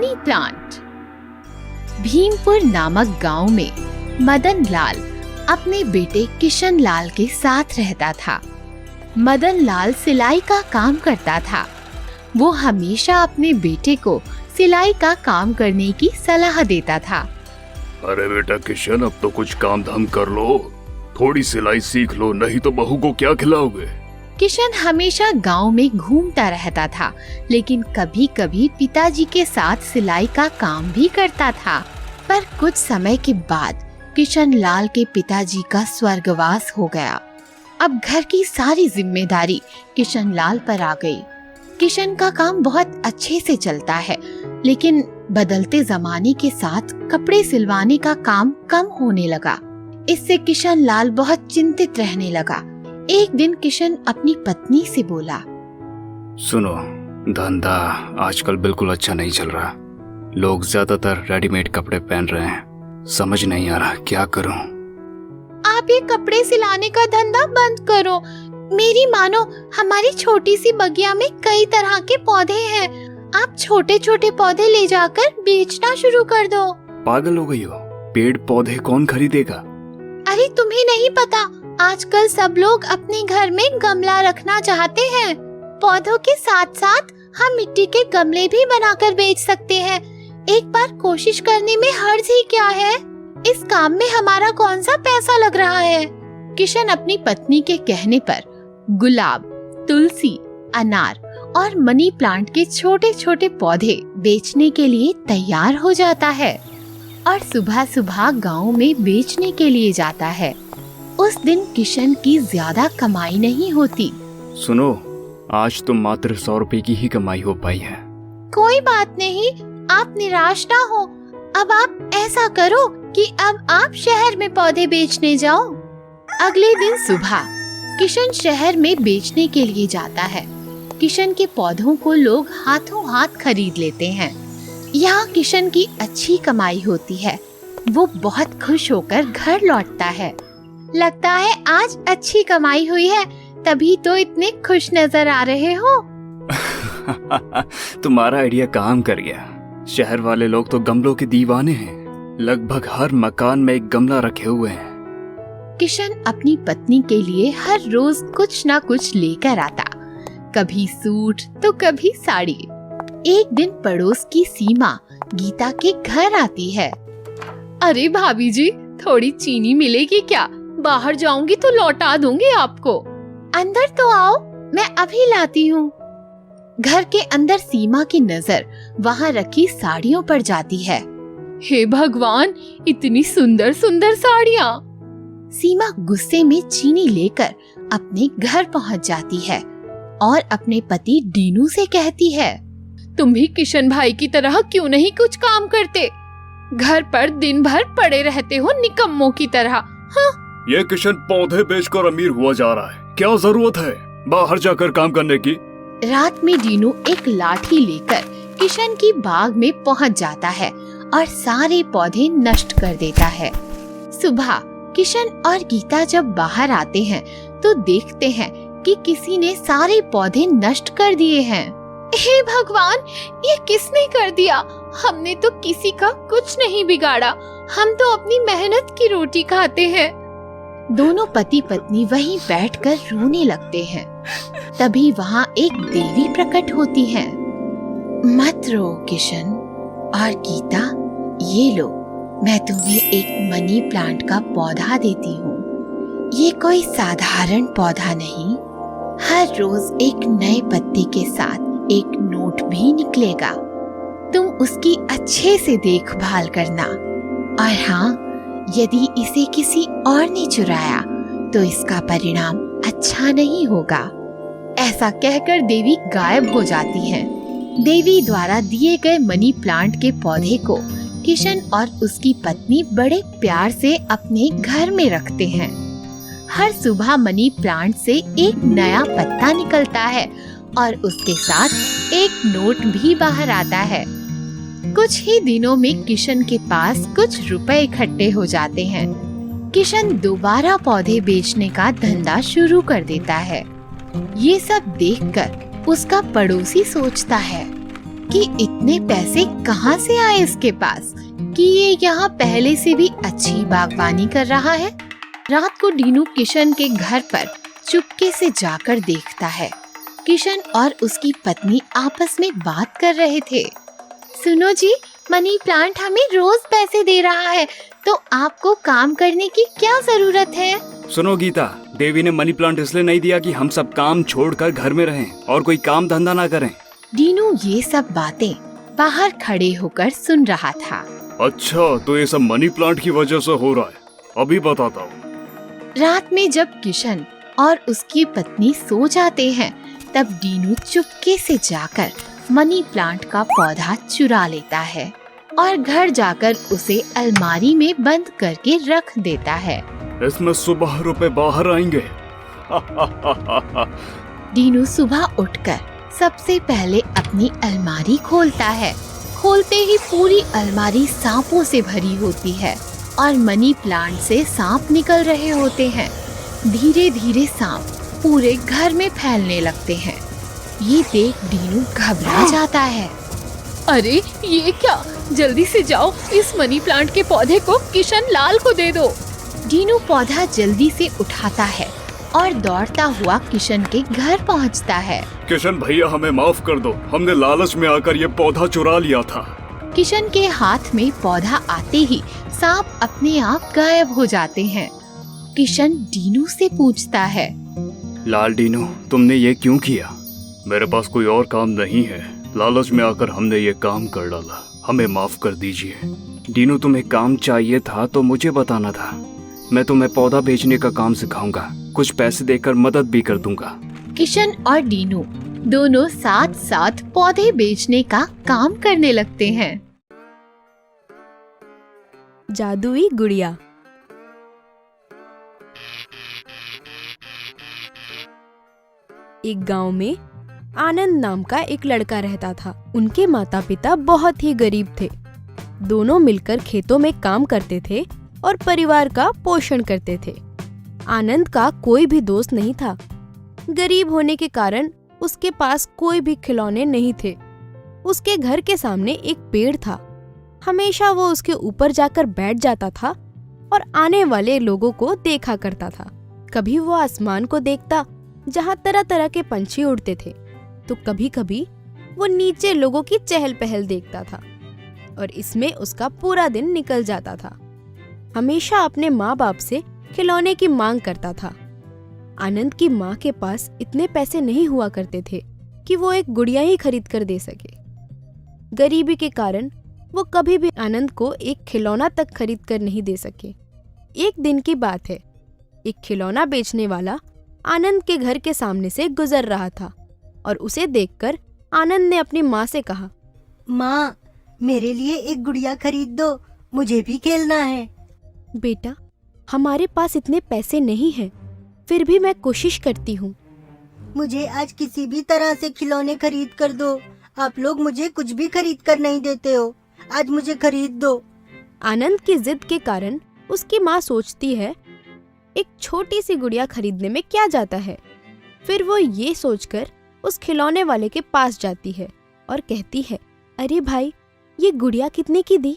Money plant. Bhimpur नामक गांव में मदन लाल अपने बेटे किशन लाल के साथ रहता था। मदन लाल सिलाई का काम करता था। वो हमेशा अपने बेटे को सिलाई का काम करने की सलाह देता था। अरे बेटा किशन, अब तो कुछ काम धाम कर लो, थोड़ी सिलाई सीख लो, नहीं तो बहू को क्या खिलाओगे। किशन हमेशा गांव में घूमता रहता था, लेकिन कभी कभी पिताजी के साथ सिलाई का काम भी करता था। पर कुछ समय के बाद किशन लाल के पिताजी का स्वर्गवास हो गया। अब घर की सारी जिम्मेदारी किशन लाल पर आ गई। किशन का काम बहुत अच्छे से चलता है, लेकिन बदलते जमाने के साथ कपड़े सिलवाने का काम कम होने लगा। इससे किशन लाल बहुत चिंतित रहने लगा। एक दिन किशन अपनी पत्नी से बोला, सुनो, धंधा आजकल बिल्कुल अच्छा नहीं चल रहा। लोग ज्यादातर रेडीमेड कपड़े पहन रहे हैं। समझ नहीं आ रहा क्या करूं। आप ये कपड़े सिलाने का धंधा बंद करो। मेरी मानो, हमारी छोटी सी बगिया में कई तरह के पौधे हैं। आप छोटे छोटे पौधे ले जाकर बेचना शुरू कर दो। पागल हो गई हो? पेड़ पौधे कौन खरीदेगा? अरे तुम्हें नहीं पता, आजकल सब लोग अपने घर में गमला रखना चाहते हैं। पौधों के साथ साथ हम मिट्टी के गमले भी बनाकर बेच सकते हैं। एक बार कोशिश करने में हर्ज ही क्या है? इस काम में हमारा कौन सा पैसा लग रहा है? किशन अपनी पत्नी के कहने पर गुलाब, तुलसी, अनार और मनी प्लांट के छोटे छोटे पौधे बेचने के लिए तैयार हो जाता है और सुबह सुबह गांव में बेचने के लिए जाता है। उस दिन किशन की ज्यादा कमाई नहीं होती। सुनो, आज तो मात्र 100 रुपए की ही कमाई हो पाई है। कोई बात नहीं, आप निराश ना हो। अब आप ऐसा करो कि अब आप शहर में पौधे बेचने जाओ। अगले दिन सुबह किशन शहर में बेचने के लिए जाता है। किशन के पौधों को लोग हाथों हाथ खरीद लेते हैं। यहाँ किशन की अच्छी कमाई होती है। वो बहुत खुश होकर घर लौटता है। लगता है आज अच्छी कमाई हुई है, तभी तो इतने खुश नजर आ रहे हो। तुम्हारा आइडिया काम कर गया। शहर वाले लोग तो गमलों के दीवाने हैं। लगभग हर मकान में एक गमला रखे हुए हैं। किशन अपनी पत्नी के लिए हर रोज कुछ न कुछ लेकर आता, कभी सूट तो कभी साड़ी। एक दिन पड़ोस की सीमा गीता के घर आती है। अरे भाभी जी, थोड़ी चीनी मिलेगी क्या? बाहर जाऊंगी तो लौटा दूंगी आपको। अंदर तो आओ, मैं अभी लाती हूँ। घर के अंदर सीमा की नजर वहाँ रखी साड़ियों पर जाती है। हे भगवान, इतनी सुंदर सुंदर साड़ियाँ। सीमा गुस्से में चीनी लेकर अपने घर पहुँच जाती है और अपने पति डीनू से कहती है, तुम भी किशन भाई की तरह क्यों नहीं कुछ काम करते? घर पर दिन भर पड़े रहते हो निकम्मों की तरह। हाँ? ये किशन पौधे बेचकर अमीर हुआ जा रहा है, क्या जरूरत है बाहर जाकर काम करने की? रात में डीनू एक लाठी लेकर किशन की बाग में पहुंच जाता है और सारे पौधे नष्ट कर देता है। सुबह किशन और गीता जब बाहर आते हैं तो देखते हैं कि किसी ने सारे पौधे नष्ट कर दिए हैं। हे भगवान, ये किसने कर दिया? हमने तो किसी का कुछ नहीं बिगाड़ा। हम तो अपनी मेहनत की रोटी खाते हैं। दोनों पति पत्नी वहीं बैठकर रोने लगते हैं। तभी वहाँ एक देवी प्रकट होती है। मत रो किशन और गीता, ये लो, मैं तुम्हें एक मनी प्लांट का पौधा देती हूँ। ये कोई साधारण पौधा नहीं, हर रोज एक नए पत्ते के साथ एक नोट भी निकलेगा। तुम उसकी अच्छे से देखभाल करना, और हाँ, यदि इसे किसी और ने चुराया तो इसका परिणाम अच्छा नहीं होगा। ऐसा कहकर देवी गायब हो जाती हैं। देवी द्वारा दिए गए मनी प्लांट के पौधे को किशन और उसकी पत्नी बड़े प्यार से अपने घर में रखते हैं। हर सुबह मनी प्लांट से एक नया पत्ता निकलता है और उसके साथ एक नोट भी बाहर आता है। कुछ ही दिनों में किशन के पास कुछ रुपए इकट्ठे हो जाते हैं। किशन दोबारा पौधे बेचने का धंधा शुरू कर देता है। ये सब देखकर उसका पड़ोसी सोचता है, कि इतने पैसे कहाँ से आए इसके पास, कि ये यहाँ पहले से भी अच्छी बागवानी कर रहा है। रात को डीनू किशन के घर पर चुपके से जाकर देखता है। किशन और उसकी पत्नी आपस में बात कर रहे थे। सुनो जी, मनी प्लांट हमें रोज पैसे दे रहा है, तो आपको काम करने की क्या जरूरत है? सुनो गीता, देवी ने मनी प्लांट इसलिए नहीं दिया कि हम सब काम छोड़कर घर में रहें और कोई काम धंधा ना करें। डीनू ये सब बातें बाहर खड़े होकर सुन रहा था। अच्छा, तो ये सब मनी प्लांट की वजह से हो रहा है, अभी बताता हूँ। रात में जब किशन और उसकी पत्नी सो जाते हैं, तब डीनू चुपके से जाकर मनी प्लांट का पौधा चुरा लेता है और घर जाकर उसे अलमारी में बंद करके रख देता है। इसमें सुबह रुपए बाहर आएंगे। डीनू सुबह उठकर सबसे पहले अपनी अलमारी खोलता है। खोलते ही पूरी अलमारी सांपों से भरी होती है और मनी प्लांट से सांप निकल रहे होते हैं। धीरे धीरे सांप पूरे घर में फैलने लगते हैं। ये देख डीनू घबरा जाता है। अरे ये क्या, जल्दी से जाओ इस मनी प्लांट के पौधे को किशन लाल को दे दो। डीनू पौधा जल्दी से उठाता है और दौड़ता हुआ किशन के घर पहुंचता है। किशन भैया, हमें माफ कर दो, हमने लालच में आकर ये पौधा चुरा लिया था। किशन के हाथ में पौधा आते ही सांप अपने आप गायब हो जाते हैं। किशन डीनू से पूछता है, लाल डीनू, तुमने ये क्यों किया? मेरे पास कोई और काम नहीं है, लालच में आकर हमने ये काम कर डाला, हमें माफ कर दीजिए। डीनू, तुम्हें काम चाहिए था तो मुझे बताना था, मैं तुम्हें पौधा बेचने का काम सिखाऊंगा, कुछ पैसे देकर मदद भी कर दूंगा। किशन और डीनू दोनों साथ साथ पौधे बेचने का काम करने लगते हैं। जादुई गुड़िया। एक गांव में आनंद नाम का एक लड़का रहता था। उनके माता पिता बहुत ही गरीब थे। दोनों मिलकर खेतों में काम करते थे और परिवार का पोषण करते थे। आनंद का कोई भी दोस्त नहीं था। गरीब होने के कारण उसके पास कोई भी खिलौने नहीं थे। उसके घर के सामने एक पेड़ था। हमेशा वो उसके ऊपर जाकर बैठ जाता था और आने वाले लोगों को देखा करता था। कभी वो आसमान को देखता जहाँ तरह तरह के पंछी उड़ते थे, तो कभी कभी वो नीचे लोगों की चहल पहल देखता था और इसमें उसका पूरा दिन निकल जाता था। हमेशा अपने माँ बाप से खिलौने की मांग करता था। आनंद की माँ के पास इतने पैसे नहीं हुआ करते थे कि वो एक गुड़िया ही खरीद कर दे सके। गरीबी के कारण वो कभी भी आनंद को एक खिलौना तक खरीद कर नहीं दे सके। एक दिन की बात है, एक खिलौना बेचने वाला आनंद के घर के सामने से गुजर रहा था और उसे देखकर आनंद ने अपनी माँ से कहा, माँ, मेरे लिए एक गुड़िया खरीद दो, मुझे भी खेलना है। बेटा, हमारे पास इतने पैसे नहीं हैं, फिर भी मैं कोशिश करती हूँ। मुझे आज किसी भी तरह से खिलौने खरीद कर दो। आप लोग मुझे कुछ भी खरीद कर नहीं देते हो, आज मुझे खरीद दो। आनंद की जिद के कारण उसकी माँ सोचती है, एक छोटी सी गुड़िया खरीदने में क्या जाता है। फिर वो ये सोचकर उस खिलौने वाले के पास जाती है और कहती है, अरे भाई, ये गुड़िया कितने की दी?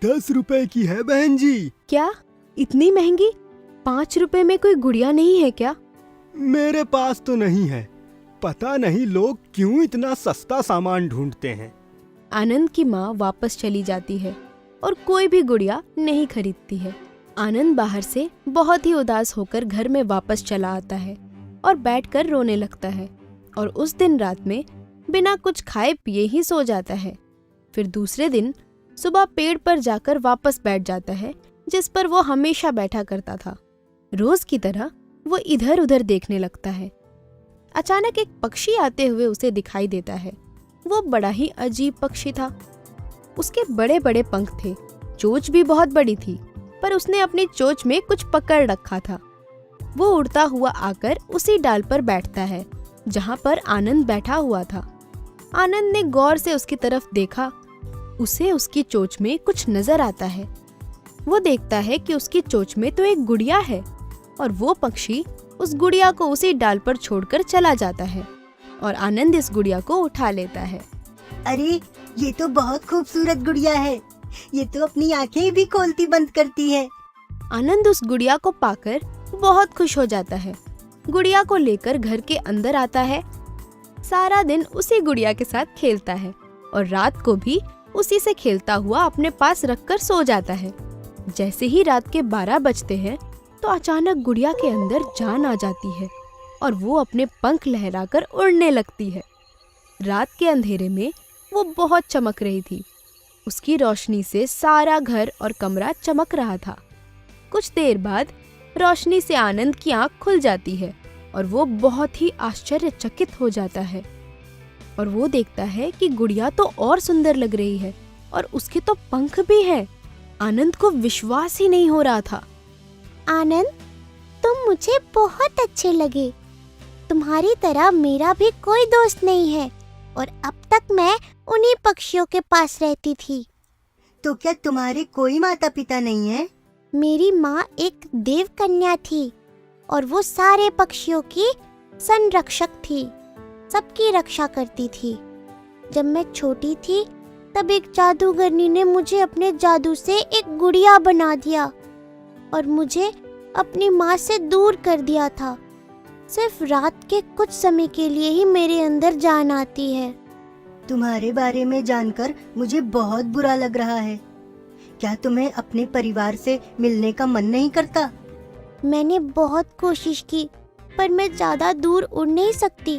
10 रुपए की है बहन जी। क्या, इतनी महंगी? 5 रुपए में कोई गुड़िया नहीं है क्या? मेरे पास तो नहीं है, पता नहीं लोग क्यों इतना सस्ता सामान ढूंढते हैं। आनंद की माँ वापस चली जाती है और कोई भी गुड़िया नहीं खरीदती है। आनंद बाहर से बहुत ही उदास होकर घर में वापस चला आता है और बैठकर रोने लगता है और उस दिन रात में बिना कुछ खाए पिए ही सो जाता है। फिर दूसरे दिन सुबह पेड़ पर जाकर वापस बैठ जाता है जिस पर वो हमेशा बैठा करता था। रोज की तरह वो इधर उधर देखने लगता है। अचानक एक पक्षी आते हुए उसे दिखाई देता है। वो बड़ा ही अजीब पक्षी था। उसके बड़े बड़े पंख थे, चोंच भी बहुत बड़ी थी, पर उसने अपनी चोंच में कुछ पकड़ रखा था। वो उड़ता हुआ आकर उसी डाल पर बैठता है जहाँ पर आनंद बैठा हुआ था। आनंद ने गौर से उसकी तरफ देखा। उसे उसकी चोंच में कुछ नजर आता है। वो देखता है कि उसकी चोंच में तो एक गुड़िया है और वो पक्षी उस गुड़िया को उसी डाल पर छोड़कर चला जाता है और आनंद इस गुड़िया को उठा लेता है। अरे ये तो बहुत खूबसूरत गुड़िया है। ये तो अपनी आंखें भी खोलती बंद करती है। आनंद उस गुड़िया को पाकर बहुत खुश हो जाता है। गुड़िया को लेकर घर के अंदर आता है। सारा दिन उसी गुड़िया के साथ खेलता है और रात को भी उसी से खेलता हुआ अपने पास रखकर सो जाता है। जैसे ही रात के 12 बजते हैं तो अचानक गुड़िया के अंदर जान आ जाती है और वो अपने पंख लहराकर उड़ने लगती है। रात के अंधेरे में वो बहुत चमक रही थी। उसकी रोशनी से सारा घर और कमरा चमक रहा था। कुछ देर बाद रोशनी से आनंद की आंख खुल जाती है और वो बहुत ही आश्चर्यचकित हो जाता है और वो देखता है कि गुड़िया तो और सुंदर लग रही है और उसके तो पंख भी हैं। आनंद को विश्वास ही नहीं हो रहा था। आनंद, तुम मुझे बहुत अच्छे लगे। तुम्हारी तरह मेरा भी कोई दोस्त नहीं है और अब तक मैं उन्हीं पक्षियों के पास रहती थी। तो क्या तुम्हारे कोई माता पिता नहीं है? मेरी माँ एक देव कन्या थी और वो सारे पक्षियों की संरक्षक थी, सबकी रक्षा करती थी। जब मैं छोटी थी तब एक जादूगरनी ने मुझे अपने जादू से एक गुड़िया बना दिया और मुझे अपनी माँ से दूर कर दिया था। सिर्फ रात के कुछ समय के लिए ही मेरे अंदर जान आती है। तुम्हारे बारे में जानकर मुझे बहुत बुरा लग रहा है। क्या तुम्हें अपने परिवार से मिलने का मन नहीं करता? मैंने बहुत कोशिश की पर मैं ज्यादा दूर उड़ नहीं सकती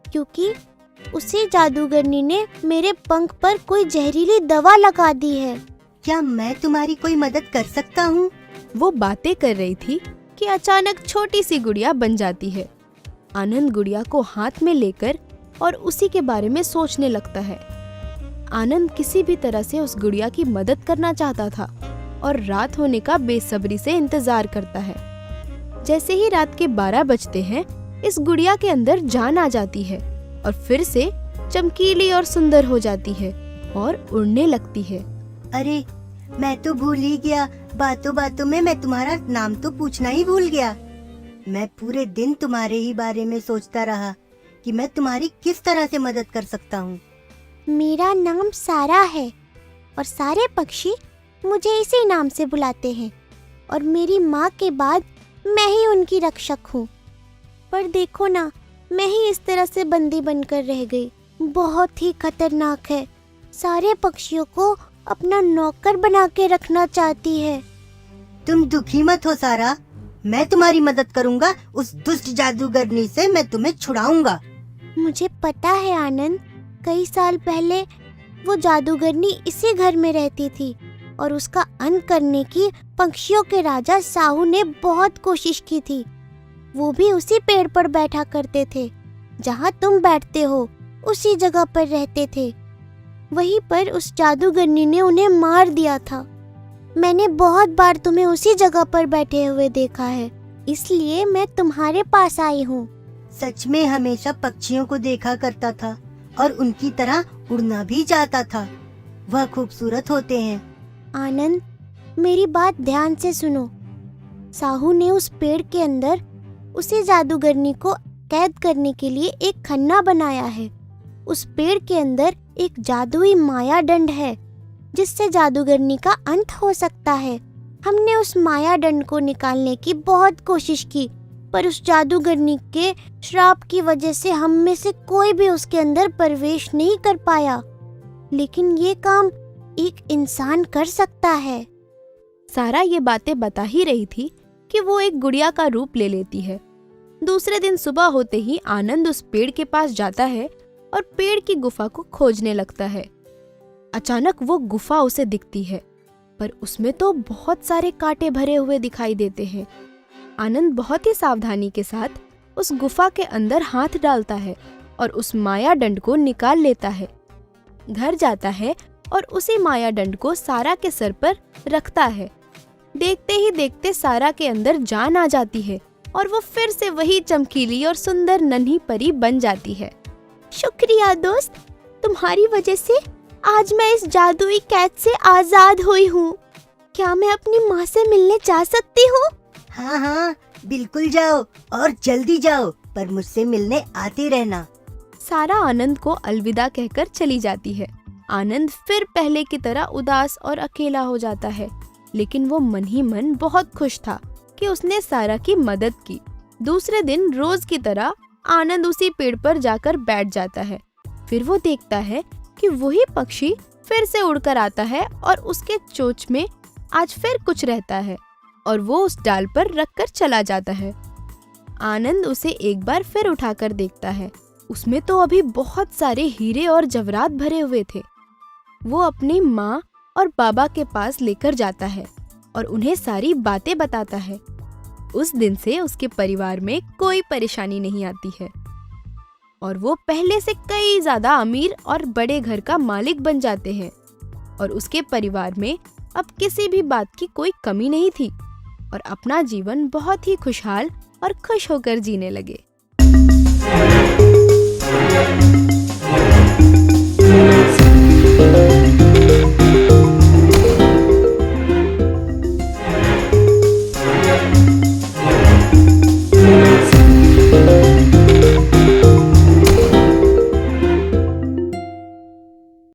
क्योंकि उसी जादूगरनी ने मेरे पंख पर कोई जहरीली दवा लगा दी है। क्या मैं तुम्हारी कोई मदद कर सकता हूँ? वो बातें कर रही थी कि अचानक छोटी सी गुड़िया बन जाती है। आनंद गुड़िया को हाथ में लेकर और उसी के बारे में सोचने लगता है। आनंद किसी भी तरह से उस गुड़िया की मदद करना चाहता था और रात होने का बेसब्री से इंतजार करता है। जैसे ही रात के 12 बजते हैं, इस गुड़िया के अंदर जान आ जाती है और फिर से चमकीली और सुंदर हो जाती है और उड़ने लगती है। अरे मैं तो भूल ही गया, बातों बातों में मैं तुम्हारा नाम तो पूछना ही भूल गया। मैं पूरे दिन तुम्हारे ही बारे में सोचता रहा कि मैं तुम्हारी किस तरह से मदद कर सकता हूँ। मेरा नाम सारा है और सारे पक्षी मुझे इसी नाम से बुलाते हैं और मेरी माँ के बाद मैं ही उनकी रक्षक हूँ। पर देखो ना, मैं ही इस तरह से बंदी बनकर रह गई। बहुत ही खतरनाक है। सारे पक्षियों को अपना नौकर बना के रखना चाहती है। तुम दुखी मत हो सारा, मैं तुम्हारी मदद करूँगा। उस दुष्ट जादूगरनी से मैं तुम्हें छुड़ाऊंगा। मुझे पता है आनंद, कई साल पहले वो जादूगरनी इसी घर में रहती थी और उसका अंत करने की पक्षियों के राजा साहू ने बहुत कोशिश की थी। वो भी उसी पेड़ पर बैठा करते थे जहाँ तुम बैठते हो, उसी जगह पर रहते थे। वहीं पर उस जादूगरनी ने उन्हें मार दिया था। मैंने बहुत बार तुम्हें उसी जगह पर बैठे हुए देखा है, इसलिए मैं तुम्हारे पास आई हूँ। सच में हमेशा पक्षियों को देखा करता था और उनकी तरह उड़ना भी चाहता था। वह खूबसूरत होते हैं। आनंद, मेरी बात ध्यान से सुनो। साहू ने उस पेड़ के अंदर उसी जादूगरनी को कैद करने के लिए एक खन्ना बनाया है। उस पेड़ के अंदर एक जादुई माया दंड है जिससे जादूगरनी का अंत हो सकता है। हमने उस माया दंड को निकालने की बहुत कोशिश की, पर उस जादूगरनी के श्राप की वजह से हम में से कोई भी उसके अंदर प्रवेश नहीं कर पाया। लेकिन ये काम एक इंसान कर सकता है। सारा ये बातें बता ही रही थी कि वो एक गुड़िया का रूप ले लेती है। दूसरे दिन सुबह होते ही आनंद उस पेड़ के पास जाता है और पेड़ की गुफा को खोजने लगता है। अचानक वो गुफा उसे दिखती है, पर उसमें तो बहुत सारे कांटे भरे हुए दिखाई देते हैं। आनंद बहुत ही सावधानी के साथ उस गुफा के अंदर हाथ डालता है और उस माया दंड को निकाल लेता है। घर जाता है और उसी माया दंड को सारा के सर पर रखता है। देखते ही देखते सारा के अंदर जान आ जाती है और वो फिर से वही चमकीली और सुंदर नन्ही परी बन जाती है। शुक्रिया दोस्त, तुम्हारी वजह से आज मैं इस जादुई कैद से आजाद हुई हूँ। क्या मैं अपनी माँ से मिलने जा सकती हूँ? हाँ हाँ, बिल्कुल जाओ और जल्दी जाओ, पर मुझसे मिलने आते रहना। सारा आनंद को अलविदा कहकर चली जाती है। आनंद फिर पहले की तरह उदास और अकेला हो जाता है, लेकिन वो मन ही मन बहुत खुश था कि उसने सारा की मदद की। दूसरे दिन रोज की तरह आनंद उसी पेड़ पर जाकर बैठ जाता है। फिर वो देखता है कि वही पक्षी फिर से उड़कर आता है और उसके चोंच में आज फिर कुछ रहता है और वो उस डाल पर रखकर चला जाता है। आनंद उसे एक बार फिर उठाकर देखता है। उसमें तो अभी बहुत सारे हीरे और जवाहरात भरे हुए थे। वो अपनी माँ और बाबा के पास लेकर जाता है और उन्हें सारी बातें बताता है। उस दिन से उसके परिवार में कोई परेशानी नहीं आती है और वो पहले से कई ज्यादा अमीर और बड़े घर का मालिक बन जाते हैं और उसके परिवार में अब किसी भी बात की कोई कमी नहीं थी और अपना जीवन बहुत ही खुशहाल और खुश होकर जीने लगे।